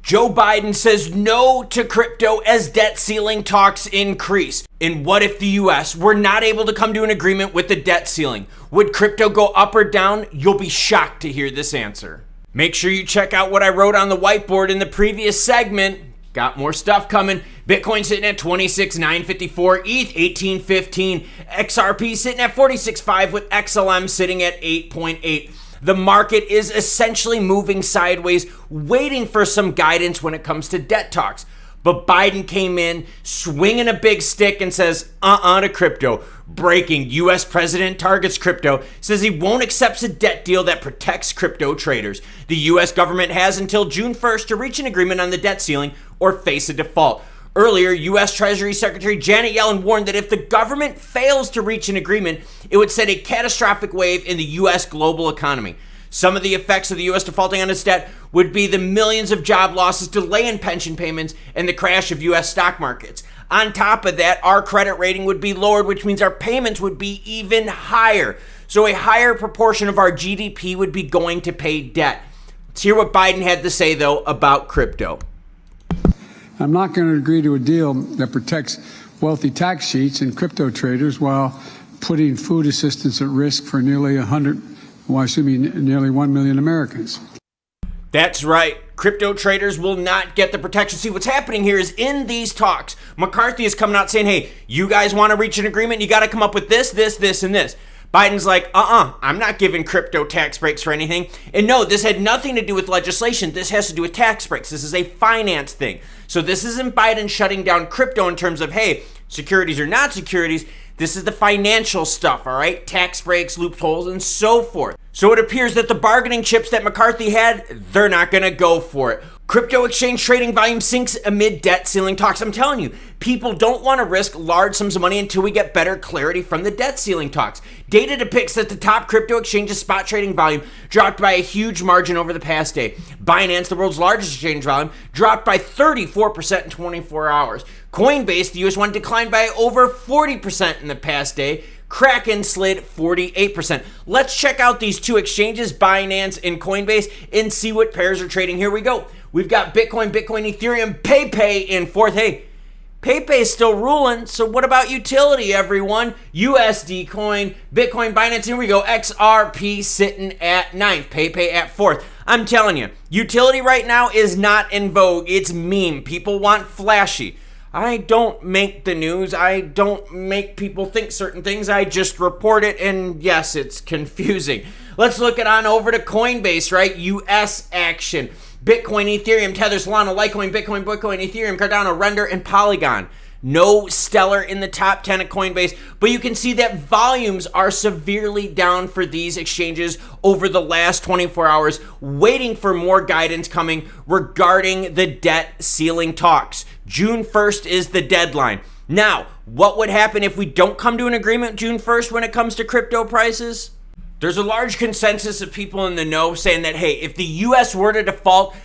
Joe Biden says no to crypto as debt ceiling talks increase. And what if the US were not able to come to an agreement with the debt ceiling? Would crypto go up or down? You'll be shocked to hear this answer. Make sure you check out what I wrote on the whiteboard in the previous segment. Got more stuff coming. Bitcoin sitting at 26,954, ETH 1815, XRP sitting at 46.5 with XLM sitting at 8.8. The market is essentially moving sideways, waiting for some guidance when it comes to debt talks. But Biden came in swinging a big stick and says, to crypto. Breaking, U.S. president targets crypto, says he won't accept a debt deal that protects crypto traders. The U.S. government has until June 1st to reach an agreement on the debt ceiling or face a default. Earlier, U.S. Treasury Secretary Janet Yellen warned that if the government fails to reach an agreement, it would set a catastrophic wave in the U.S. global economy. Some of the effects of the U.S. defaulting on its debt would be the millions of job losses, delay in pension payments, and the crash of U.S. stock markets. On top of that, our credit rating would be lowered, which means our payments would be even higher. So a higher proportion of our GDP would be going to pay debt. Let's hear what Biden had to say, though, about crypto. I'm not going to agree to a deal that protects wealthy tax cheats and crypto traders while putting food assistance at risk for nearly 1 million Americans. That's right. Crypto traders will not get the protection. See, what's happening here is in these talks, McCarthy is coming out saying, hey, you guys want to reach an agreement? You got to come up with this, this, this, and this. Biden's like, I'm not giving crypto tax breaks for anything. And no, this had nothing to do with legislation. This has to do with tax breaks. This is a finance thing. So this isn't Biden shutting down crypto in terms of, hey, securities or not securities. This is the financial stuff, all right? Tax breaks, loopholes, and so forth. So it appears that the bargaining chips that McCarthy had, they're not going to go for it. Crypto exchange trading volume sinks amid debt ceiling talks. I'm telling you, people don't want to risk large sums of money until we get better clarity from the debt ceiling talks. Data depicts that the top crypto exchange's spot trading volume dropped by a huge margin over the past day. Binance, the world's largest exchange volume, dropped by 34% in 24 hours. Coinbase, the US one, declined by over 40% in the past day. Kraken slid 48%. Let's check out these two exchanges, Binance and Coinbase, and see what pairs are trading. Here we go. We've got Bitcoin, Ethereum, PayPay in fourth. Hey, PayPay is still ruling, so what about utility, everyone? USD Coin, Bitcoin, Binance, here we go. XRP sitting at ninth, PayPay at fourth. I'm telling you, utility right now is not in vogue. It's meme. People want flashy. I don't make the news. I don't make people think certain things. I just report it, and yes, it's confusing. Let's look it on over to Coinbase, right? US action. Bitcoin, Ethereum, Tether, Solana, Litecoin, Bitcoin, Ethereum, Cardano, Render, and Polygon. No stellar in the top 10 at Coinbase, but you can see that volumes are severely down for these exchanges over the last 24 hours, waiting for more guidance coming regarding the debt ceiling talks. June 1st is the deadline. Now, what would happen if we don't come to an agreement June 1st when it comes to crypto prices? There's a large consensus of people in the know saying that, hey, if the US were to default,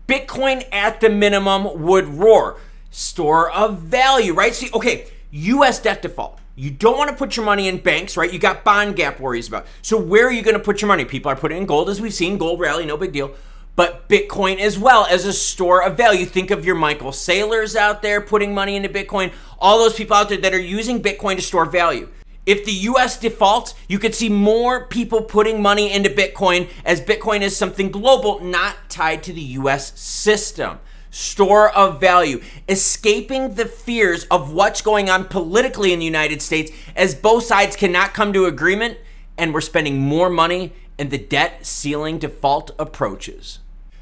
Bitcoin at the minimum would roar. Store of value, right? See, okay, US debt default. You don't want to put your money in banks, right? You got bond gap worries about. So where are you going to put your money? People are putting in gold, as we've seen, gold rally, no big deal. But Bitcoin as well as a store of value. Think of your Michael Saylors out there putting money into Bitcoin, all those people out there that are using Bitcoin to store value. If the US defaults, you could see more people putting money into Bitcoin, as Bitcoin is something global, not tied to the US system. Store of value, escaping the fears of what's going on politically in the United States, as both sides cannot come to agreement, and we're spending more money and the debt ceiling default approaches.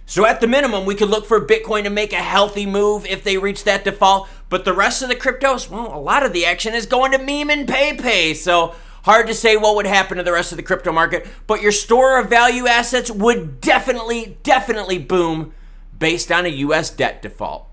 So at the minimum, we could look for Bitcoin to make a healthy move if they reach that default. But the rest of the cryptos, well, a lot of the action is going to meme and PayPay. So hard to say what would happen to the rest of the crypto market. But your store of value assets would definitely boom based on a US debt default.